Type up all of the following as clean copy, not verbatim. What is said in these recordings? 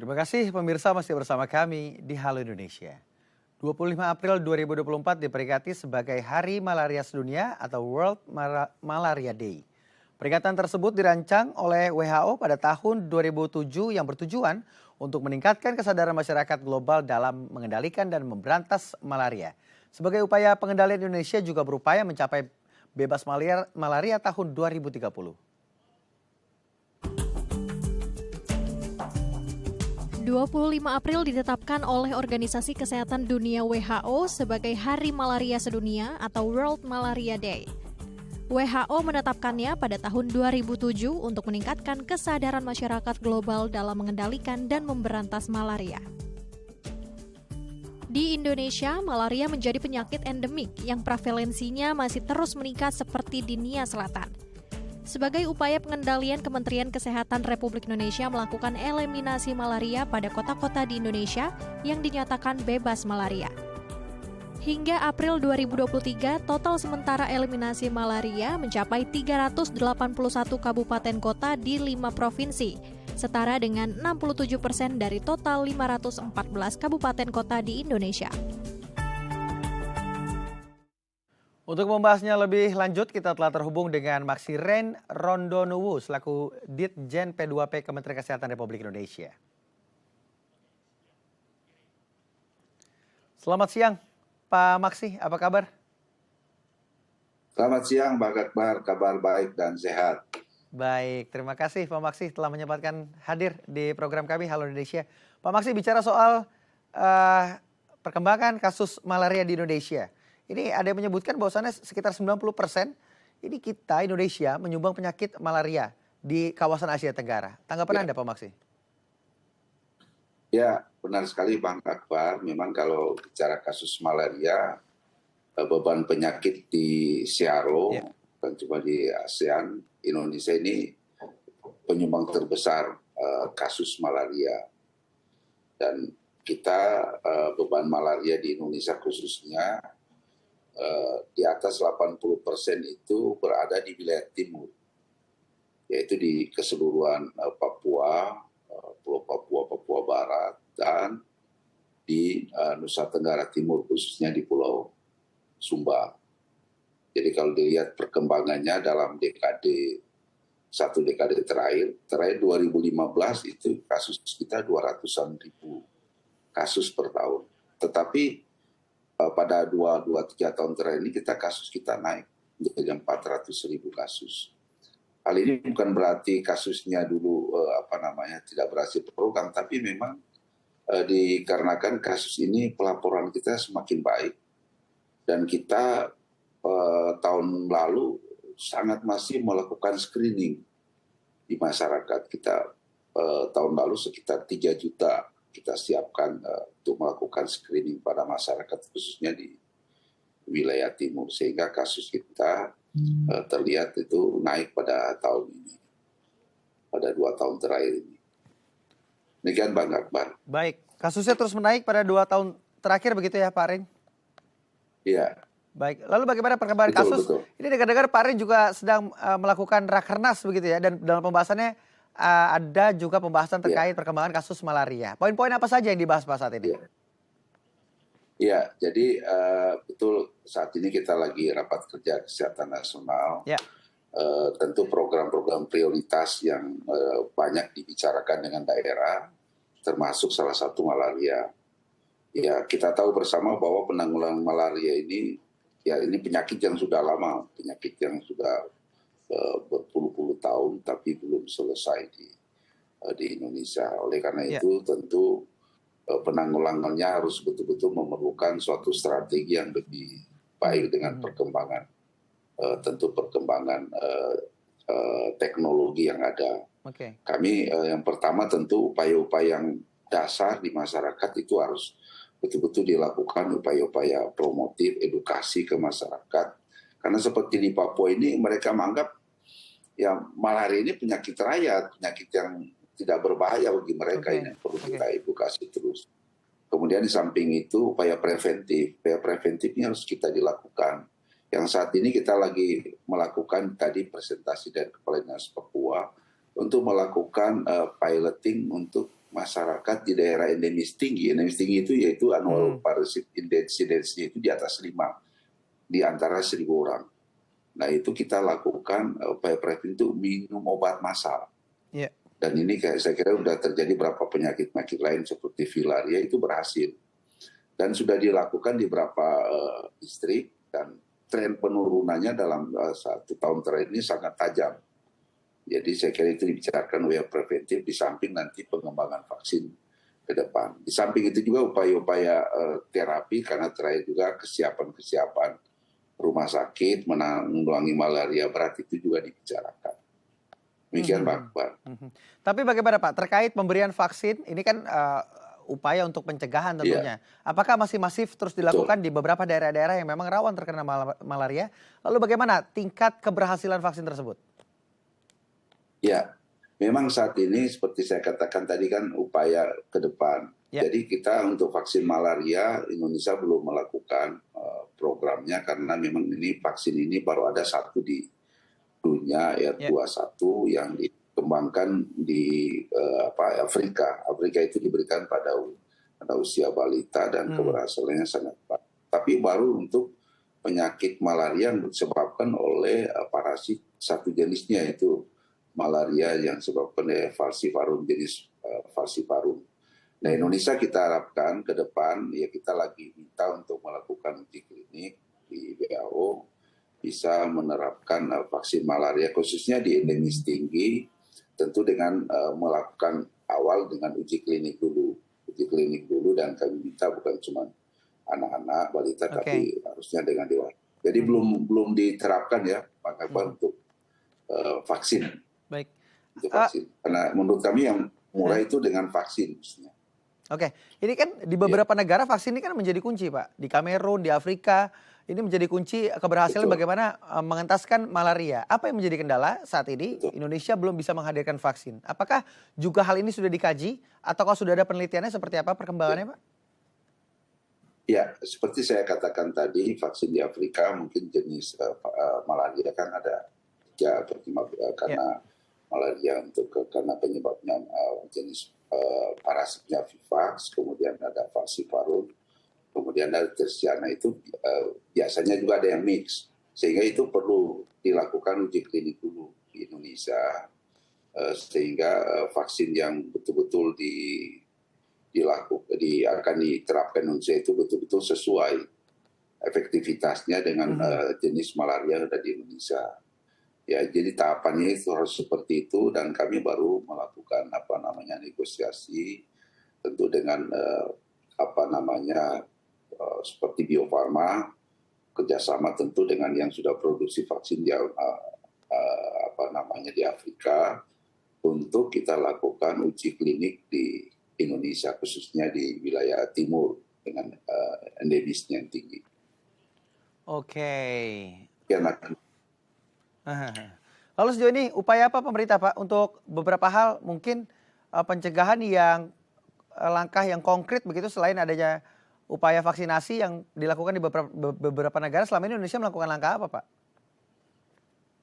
Terima kasih pemirsa masih bersama kami di Halo Indonesia. 25 April 2024 diperingati sebagai Hari Malaria Sedunia atau World Malaria Day. Peringatan tersebut dirancang oleh WHO pada tahun 2007 yang bertujuan untuk meningkatkan kesadaran masyarakat global dalam mengendalikan dan memberantas malaria. Sebagai upaya pengendalian, Indonesia juga berupaya mencapai bebas malaria tahun 2030. 25 April ditetapkan oleh Organisasi Kesehatan Dunia WHO sebagai Hari Malaria Sedunia atau World Malaria Day. WHO menetapkannya pada tahun 2007 untuk meningkatkan kesadaran masyarakat global dalam mengendalikan dan memberantas malaria. Di Indonesia, malaria menjadi penyakit endemik yang prevalensinya masih terus meningkat seperti di Nia Selatan. Sebagai upaya pengendalian, Kementerian Kesehatan Republik Indonesia melakukan eliminasi malaria pada kota-kota di Indonesia yang dinyatakan bebas malaria. Hingga April 2023, total sementara eliminasi malaria mencapai 381 kabupaten kota di 5 provinsi, setara dengan 67% dari total 514 kabupaten kota di Indonesia. Untuk membahasnya lebih lanjut, kita telah terhubung dengan Maxiren Rondonuwu selaku Ditjen P2P Kementerian Kesehatan Republik Indonesia. Selamat siang, Pak Maksi, apa kabar? Selamat siang, Pak Akbar, kabar baik dan sehat. Baik, terima kasih Pak Maksi telah menyempatkan hadir di program kami Halo Indonesia. Pak Maksi, bicara soal perkembangan kasus malaria di Indonesia. Ini ada yang menyebutkan bahwasannya sekitar 90% ini kita Indonesia menyumbang penyakit malaria di kawasan Asia Tenggara. Tanggapan Anda Pak Maksi? Ya, benar sekali Bang Akbar. Memang kalau bicara kasus malaria, beban penyakit di Siaro, dan cuma di ASEAN, Indonesia ini penyumbang terbesar kasus malaria. Dan kita beban malaria di Indonesia khususnya di atas 80% itu berada di wilayah timur, yaitu di keseluruhan Papua, Pulau Papua, Papua Barat, dan di Nusa Tenggara Timur, khususnya di Pulau Sumba. Jadi kalau dilihat perkembangannya dalam satu dekade terakhir 2015 itu kasus kita 200-an ribu kasus per tahun. Tetapi pada 2-3 tahun terakhir ini kasus kita naik menjadi 400.000 kasus. Hal ini bukan berarti kasusnya dulu tidak berhasil terungkap, tapi memang dikarenakan kasus ini pelaporan kita semakin baik dan kita tahun lalu sangat masih melakukan screening di masyarakat kita. Tahun lalu sekitar 3 juta kita siapkan untuk melakukan screening pada masyarakat khususnya di wilayah timur, sehingga kasus kita terlihat itu naik pada tahun ini, pada 2 tahun terakhir ini. Demikian Bang Akbar. Baik, kasusnya terus menaik pada 2 tahun terakhir begitu ya Pak Rin? Iya. Baik, lalu bagaimana perkembangan kasus? Betul. Ini dengar-dengar Pak Rin juga sedang melakukan rakernas begitu ya, dan dalam pembahasannya ada juga pembahasan terkait perkembangan kasus malaria. Poin-poin apa saja yang dibahas Pak saat ini? Iya, jadi betul saat ini kita lagi rapat kerja kesehatan nasional. Ya. Tentu program-program prioritas yang banyak dibicarakan dengan daerah, termasuk salah satu malaria. Ya, kita tahu bersama bahwa penanggulangan malaria ini penyakit yang sudah lama, penyakit yang sudah berpuluh-puluh tahun tapi belum selesai di Indonesia. Oleh karena itu tentu penanggulangannya harus betul-betul memerlukan suatu strategi yang lebih baik dengan perkembangan teknologi yang ada. Kami yang pertama tentu upaya-upaya yang dasar di masyarakat itu harus betul-betul dilakukan, upaya-upaya promotif, edukasi ke masyarakat. Karena seperti di Papua ini mereka menganggap ya malaria ini penyakit rakyat, penyakit yang tidak berbahaya bagi mereka. Ini perlu kita edukasi terus. Kemudian di samping itu upaya preventifnya harus kita dilakukan. Yang saat ini kita lagi melakukan tadi presentasi dari Kepala Dinas Papua untuk melakukan piloting untuk masyarakat di daerah endemis tinggi. Endemis tinggi itu yaitu annual parasit incidence itu di atas 5 di antara 1.000 orang. Nah itu kita lakukan upaya preventif untuk minum obat massal. Yeah. Dan ini saya kira sudah terjadi beberapa penyakit-penyakit lain seperti filaria itu berhasil. Dan sudah dilakukan di beberapa distrik dan tren penurunannya dalam 1 tahun terakhir ini sangat tajam. Jadi saya kira itu dibicarakan upaya preventif di samping nanti pengembangan vaksin ke depan. Di samping itu juga upaya-upaya terapi karena terakhir juga kesiapan rumah sakit menanggulangi malaria berat itu juga dibicarakan. Demikian Pak Akbar. Tapi bagaimana Pak terkait pemberian vaksin ini kan upaya untuk pencegahan tentunya. Apakah masih masif terus dilakukan di beberapa daerah-daerah yang memang rawan terkena malaria? Lalu bagaimana tingkat keberhasilan vaksin tersebut? Ya, memang saat ini seperti saya katakan tadi kan upaya ke depan. Jadi kita untuk vaksin malaria Indonesia belum melakukan programnya karena memang ini vaksin ini baru ada 1 di dunia ya 21 yang dikembangkan di Afrika. Afrika itu diberikan pada usia balita dan keberhasilannya sangat baik. Tapi baru untuk penyakit malaria yang disebabkan oleh parasit satu jenisnya itu malaria yang disebabkan oleh falciparum jenis falciparum. Nah Indonesia kita harapkan ke depan ya kita lagi minta untuk melakukan uji klinik di WHO bisa menerapkan vaksin malaria khususnya di endemis tinggi tentu dengan melakukan awal dengan uji klinik dulu dan kami minta bukan cuma anak-anak balita tapi harusnya dengan dewasa. Jadi belum diterapkan ya Pak Akbar untuk vaksin. Baik. Untuk vaksin. Karena menurut kami yang mulai itu dengan vaksin. Oke, ini kan di beberapa negara vaksin ini kan menjadi kunci Pak. Di Kamerun, di Afrika, ini menjadi kunci keberhasilan bagaimana mengentaskan malaria. Apa yang menjadi kendala saat ini? Indonesia belum bisa menghadirkan vaksin. Apakah juga hal ini sudah dikaji? Ataukah sudah ada penelitiannya seperti apa perkembangannya Pak? Ya, seperti saya katakan tadi, vaksin di Afrika mungkin jenis malaria kan ada 3 karena malaria karena penyebabnya jenis parasitnya Vivax, kemudian ada falciparum, kemudian ada tersiana itu biasanya juga ada yang mix, sehingga itu perlu dilakukan uji klinik dulu di Indonesia sehingga vaksin yang betul-betul akan diterapkan Indonesia itu betul-betul sesuai efektivitasnya dengan jenis malaria yang ada di Indonesia. Ya, jadi tahapannya itu harus seperti itu dan kami baru melakukan negosiasi tentu dengan seperti Bio Farma kerjasama tentu dengan yang sudah produksi vaksin di di Afrika untuk kita lakukan uji klinik di Indonesia khususnya di wilayah timur dengan endemisnya yang tinggi. Oke. Ya, Lalu sejauh ini upaya apa pemerintah Pak untuk beberapa hal mungkin pencegahan yang langkah yang konkret begitu selain adanya upaya vaksinasi yang dilakukan di beberapa negara, selama ini Indonesia melakukan langkah apa Pak?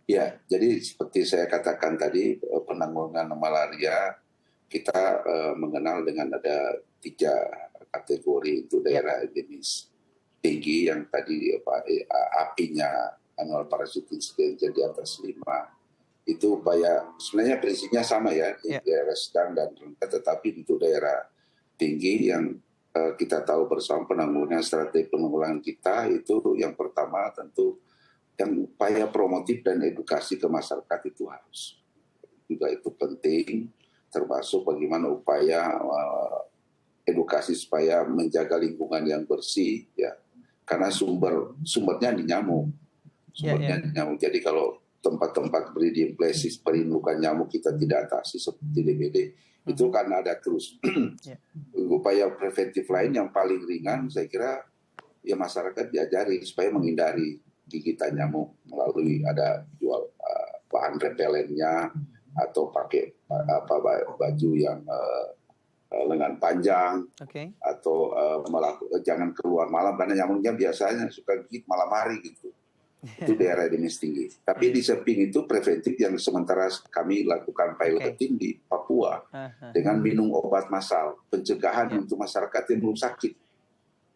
Ya, jadi seperti saya katakan tadi penanggulangan malaria kita mengenal dengan ada 3 kategori untuk daerah endemis tinggi yang tadi apinya annual parasit incidence di atas 5 itu upaya sebenarnya prinsipnya sama ya di daerah sedang dan rendah, tetapi untuk daerah tinggi yang kita tahu bersama penanggulangan strategi penanggulangan kita itu yang pertama tentu yang upaya promotif dan edukasi ke masyarakat itu harus juga itu penting, termasuk bagaimana upaya edukasi supaya menjaga lingkungan yang bersih ya karena sumbernya di nyamuk. Nyamuk. Jadi kalau tempat-tempat breeding places perlindungan nyamuk kita tidak atasi seperti DBD, itu karena ada terus upaya preventif lain yang paling ringan saya kira ya masyarakat diajari supaya menghindari gigitan nyamuk melalui ada jual bahan repelennya atau pakai baju yang lengan panjang atau jangan keluar malam karena nyamuknya biasanya suka gigit malam hari gitu. Itu daerah endemis tinggi. Tapi di samping itu preventif yang sementara kami lakukan piloting di Papua dengan minum obat massal, pencegahan untuk masyarakat yang belum sakit.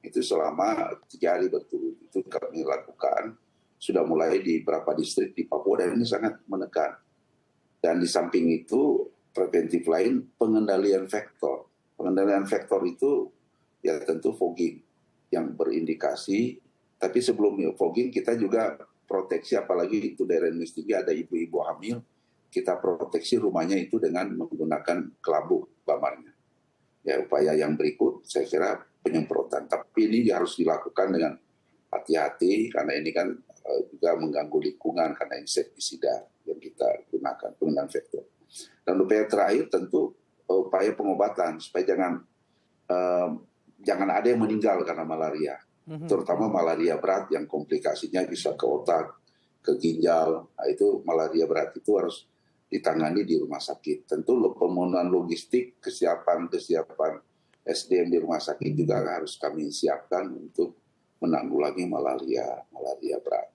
Itu selama 3 hari berturut itu kami lakukan. Sudah mulai di beberapa distrik di Papua dan ini sangat menekan. Dan di samping itu preventif lain pengendalian vektor. Pengendalian vektor itu ya tentu fogging yang berindikasi. Tapi sebelum fogging kita juga proteksi, apalagi itu daerah endemis tinggi ada ibu-ibu hamil, kita proteksi rumahnya itu dengan menggunakan kelabu bamarnya. Ya, upaya yang berikut saya kira penyemprotan. Tapi ini harus dilakukan dengan hati-hati karena ini kan juga mengganggu lingkungan karena insektisida yang kita gunakan penggunaan vektor. Dan upaya terakhir tentu upaya pengobatan supaya jangan ada yang meninggal karena malaria. Terutama malaria berat yang komplikasinya bisa ke otak, ke ginjal. Nah, itu malaria berat itu harus ditangani di rumah sakit. Tentu pemenuhan logistik, kesiapan SDM di rumah sakit juga harus kami siapkan untuk menanggulangi malaria berat.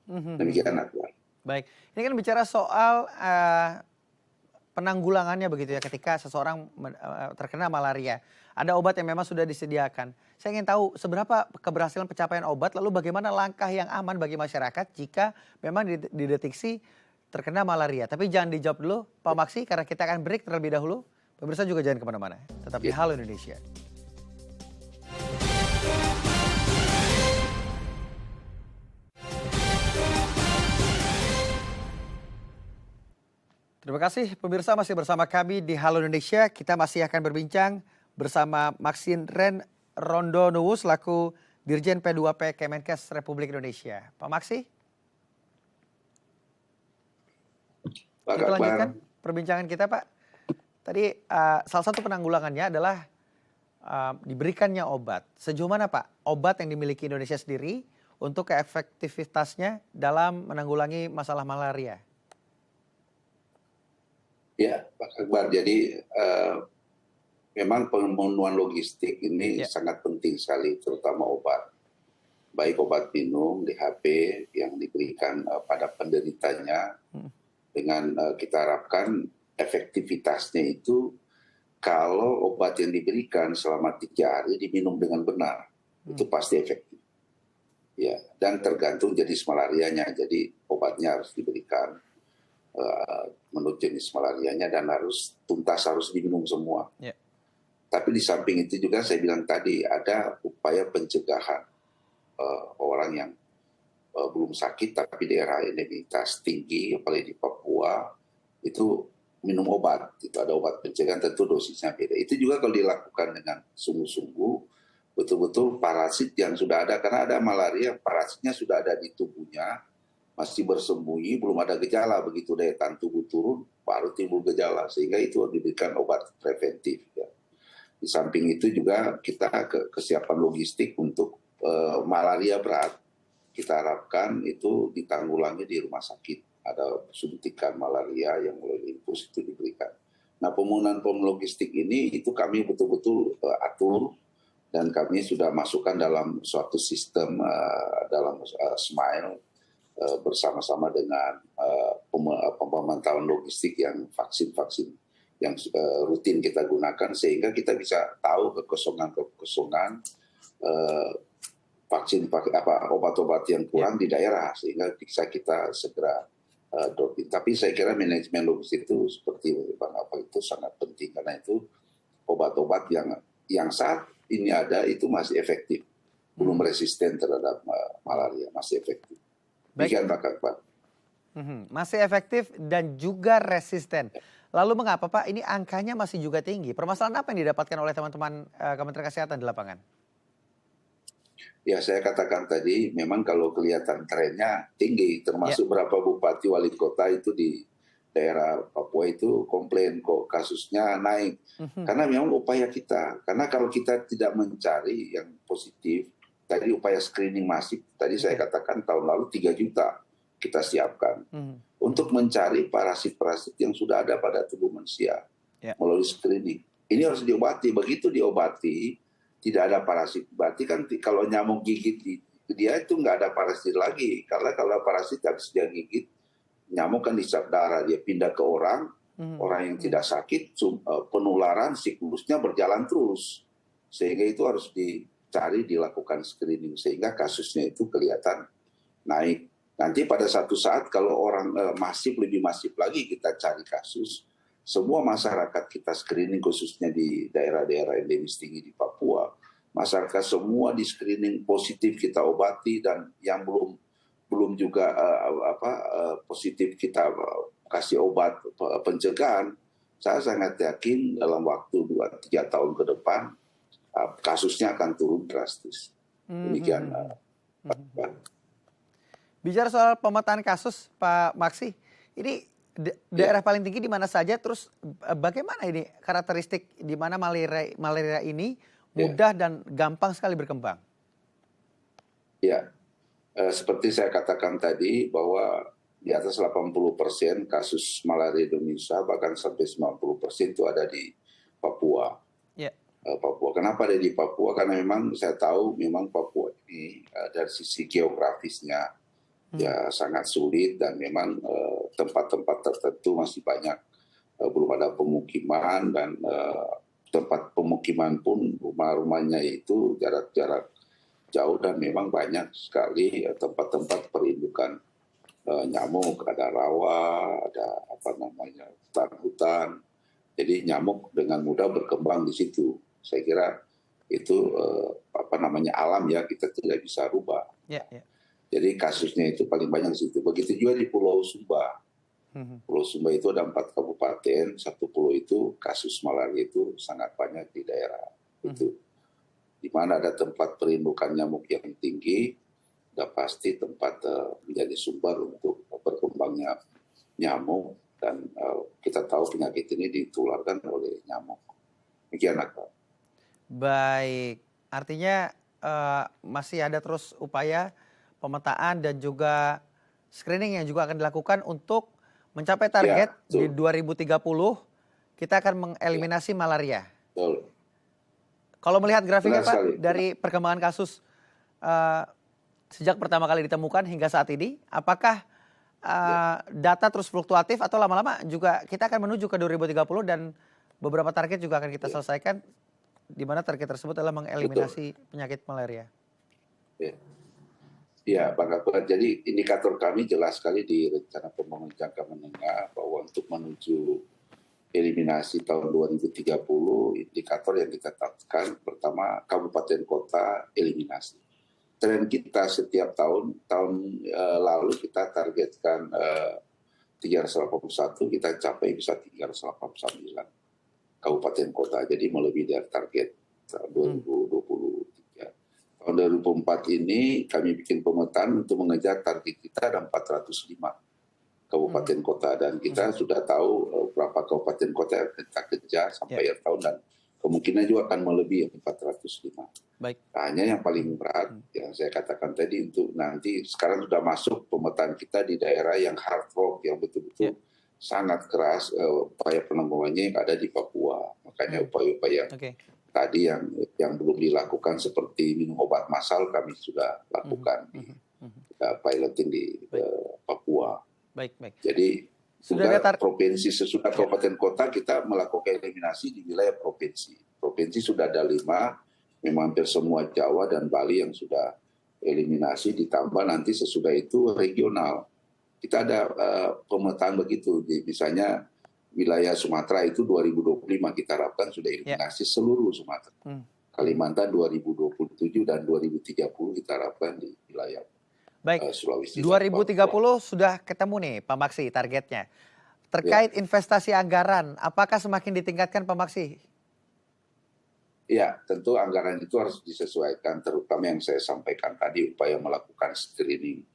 Demikian, Akbar. Baik, ini kan bicara soal penanggulangannya begitu ya ketika seseorang terkena malaria. Ada obat yang memang sudah disediakan. Saya ingin tahu seberapa keberhasilan pencapaian obat, lalu bagaimana langkah yang aman bagi masyarakat jika memang dideteksi terkena malaria. Tapi jangan dijawab dulu Pak Maksi karena kita akan break terlebih dahulu. Pemirsa juga jangan kemana-mana. Tetap di Halo Indonesia. Terima kasih pemirsa masih bersama kami di Halo Indonesia. Kita masih akan berbincang bersama Maxine Ren Rondonuwu selaku Dirjen P2P Kemenkes Republik Indonesia. Pak Maksi? Kita lanjutkan perbincangan kita, Pak. Tadi salah satu penanggulangannya adalah diberikannya obat. Sejauh mana, Pak, obat yang dimiliki Indonesia sendiri untuk keefektivitasnya dalam menanggulangi masalah malaria? Ya, Pak Akbar. Jadi memang pemenuhan logistik ini sangat penting sekali, terutama obat. Baik obat minum, DHP yang diberikan pada penderitanya, dengan kita harapkan efektivitasnya itu kalau obat yang diberikan selama 3 hari diminum dengan benar, itu pasti efektif. Ya, dan tergantung jenis malarianya, jadi obatnya harus diberikan menurut jenis malarianya dan harus tuntas, harus diminum semua. Tapi di samping itu juga saya bilang tadi ada upaya pencegahan orang yang belum sakit tapi daerah endemitas tinggi, apalagi di Papua, itu minum obat. Itu ada obat pencegahan, tentu dosisnya beda. Itu juga kalau dilakukan dengan sungguh-sungguh, betul-betul parasit yang sudah ada, karena ada malaria, parasitnya sudah ada di tubuhnya, masih bersembunyi, belum ada gejala. Begitu daya tahan tubuh turun, baru timbul gejala. Sehingga itu diberikan obat preventif. Ya. Di samping itu juga kita kesiapan logistik untuk malaria berat. Kita harapkan itu ditanggulangi di rumah sakit. Ada suntikan malaria yang melalui infus itu diberikan. Nah, pemenuhan logistik ini itu kami betul-betul atur dan kami sudah masukkan dalam suatu sistem dalam Smile bersama-sama dengan pemantauan logistik yang vaksin-vaksin yang rutin kita gunakan sehingga kita bisa tahu kekosongan vaksin obat-obat yang kurang di daerah sehingga bisa kita segera dropin. Tapi saya kira manajemen logistik itu seperti Bang Apa itu sangat penting karena itu obat-obat yang saat ini ada itu masih efektif, belum resisten terhadap malaria, masih efektif. Demikian Pak Akbar. Masih efektif dan juga resisten. Lalu mengapa Pak ini angkanya masih juga tinggi? Permasalahan apa yang didapatkan oleh teman-teman Kementerian Kesehatan di lapangan? Ya saya katakan tadi memang kalau kelihatan trennya tinggi, termasuk berapa bupati wali kota itu di daerah Papua itu komplain kok kasusnya naik. Karena memang upaya kita, karena kalau kita tidak mencari yang positif, tadi upaya screening masif, tadi saya katakan tahun lalu 3 juta kita siapkan untuk mencari parasit-parasit yang sudah ada pada tubuh manusia melalui screening. Ini harus diobati, begitu diobati, tidak ada parasit. Berarti kan kalau nyamuk gigit di dia itu nggak ada parasit lagi. Karena kalau parasit habis dia gigit, nyamuk kan diserap darah, dia pindah ke orang yang tidak sakit, penularan siklusnya berjalan terus. Sehingga itu harus dicari, dilakukan screening, sehingga kasusnya itu kelihatan naik. Nanti pada satu saat kalau orang lebih masif lagi kita cari kasus, semua masyarakat kita screening, khususnya di daerah-daerah endemis tinggi di Papua, masyarakat semua di screening positif kita obati, dan yang belum juga positif kita kasih obat pencegahan. Saya sangat yakin dalam waktu 2-3 tahun ke depan kasusnya akan turun drastis. Demikian. Bicara soal pemetaan kasus, Pak Maksi, ini daerah paling tinggi di mana saja, terus bagaimana ini karakteristik di mana malaria ini mudah dan gampang sekali berkembang? Ya, seperti saya katakan tadi bahwa di atas 80% kasus malaria Indonesia, bahkan sampai 90% itu ada di Papua. Papua. Kenapa ada di Papua? Karena memang saya tahu memang Papua ini dari sisi geografisnya ya sangat sulit, dan memang tempat-tempat tertentu masih banyak belum ada pemukiman, dan tempat pemukiman pun rumah-rumahnya itu jarak-jarak jauh, dan memang banyak sekali tempat-tempat perindukan nyamuk, ada rawa, ada hutan-hutan. Jadi nyamuk dengan mudah berkembang di situ. Saya kira itu alam ya, kita tidak bisa rubah. Jadi kasusnya itu paling banyak di situ. Begitu juga di Pulau Sumba. Pulau Sumba itu ada 4 kabupaten, satu pulau itu kasus malaria itu sangat banyak di daerah itu. Di mana ada tempat perindukan nyamuk yang tinggi, sudah pasti tempat menjadi sumber untuk berkembangnya nyamuk, dan kita tahu penyakit ini ditularkan oleh nyamuk. Demikian, Pak. Baik, artinya masih ada terus upaya pemetaan dan juga screening yang juga akan dilakukan untuk mencapai target di 2030 kita akan mengeliminasi malaria. Betul. Kalau melihat grafiknya Pak, dari perkembangan kasus sejak pertama kali ditemukan hingga saat ini, apakah data terus fluktuatif atau lama-lama juga kita akan menuju ke 2030 dan beberapa target juga akan kita selesaikan, di mana target tersebut adalah mengeliminasi penyakit malaria? Ya, Bang Akbar. Jadi indikator kami jelas sekali di rencana pembangunan jangka menengah bahwa untuk menuju eliminasi tahun 2030, indikator yang kita tetapkan pertama kabupaten kota eliminasi. Tren kita setiap tahun lalu kita targetkan 381, kita capai bisa 389 kabupaten kota, jadi melebihi dari target 2023. Tahun 2004 ini kami bikin pemetaan untuk mengejar target kita ada 405 kabupaten kota, dan kita sudah tahu berapa kabupaten kota yang kita kejar sampai akhir tahun, dan kemungkinan juga akan melebihi 405. Baik. Hanya yang paling berat yang saya katakan tadi, untuk nanti sekarang sudah masuk pemetaan kita di daerah yang hard rock, yang betul-betul sangat keras upaya penanggulangannya yang ada di Papua. Makanya upaya-upaya tadi yang belum dilakukan seperti minum obat massal kami sudah lakukan di piloting di Papua. Baik. Jadi sudah provinsi sesudah kabupaten kota kita melakukan eliminasi di wilayah provinsi. Provinsi sudah ada 5, memang hampir semua Jawa dan Bali yang sudah eliminasi, ditambah nanti sesudah itu regional. Kita ada pemetaan begitu, misalnya wilayah Sumatera itu 2025 kita harapkan sudah eliminasi seluruh Sumatera. Kalimantan 2027 dan 2030 kita harapkan di wilayah Sulawesi. 2030 sudah ketemu nih Pak Maksi targetnya. Terkait investasi anggaran, apakah semakin ditingkatkan Pak Maksi? Ya, tentu anggaran itu harus disesuaikan, terutama yang saya sampaikan tadi, upaya melakukan screening.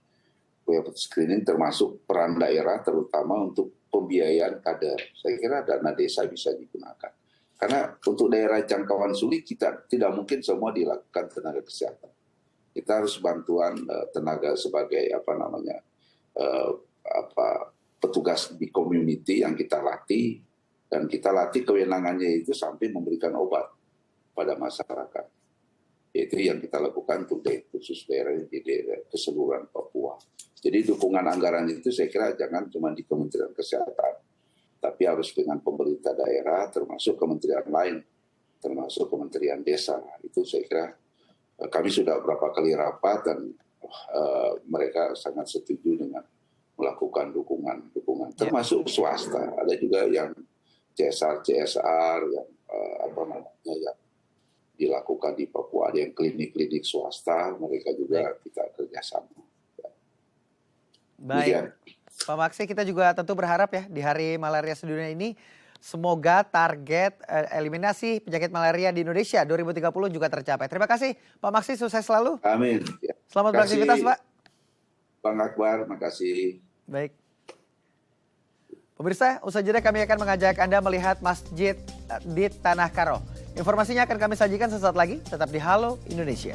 Screening termasuk peran daerah terutama untuk pembiayaan kader. Saya kira dana desa bisa digunakan. Karena untuk daerah jangkauan sulit kita tidak mungkin semua dilakukan tenaga kesehatan. Kita harus bantuan tenaga sebagai petugas di community yang kita latih, dan kita latih kewenangannya itu sampai memberikan obat pada masyarakat. Itu yang kita lakukan untuk khusus daerah di daerah keseluruhan Papua. Jadi dukungan anggaran itu saya kira jangan cuma di Kementerian Kesehatan, tapi harus dengan pemerintah daerah, termasuk kementerian lain, termasuk Kementerian Desa. Itu saya kira kami sudah beberapa kali rapat dan mereka sangat setuju dengan melakukan dukungan, termasuk swasta. Ada juga yang CSR yang yang dilakukan di Papua, ada yang klinik-klinik swasta, mereka juga kita kerjasama. Baik, Pak Maksi, kita juga tentu berharap ya di Hari Malaria Sedunia ini semoga target eliminasi penyakit malaria di Indonesia 2030 juga tercapai. Terima kasih Pak Maksi, sukses selalu. Amin. Selamat beraktivitas Pak. Bang Akbar, makasih. Baik. Pemirsa, usai jeda kami akan mengajak Anda melihat masjid di Tanah Karo. Informasinya akan kami sajikan sesaat lagi, tetap di Halo Indonesia.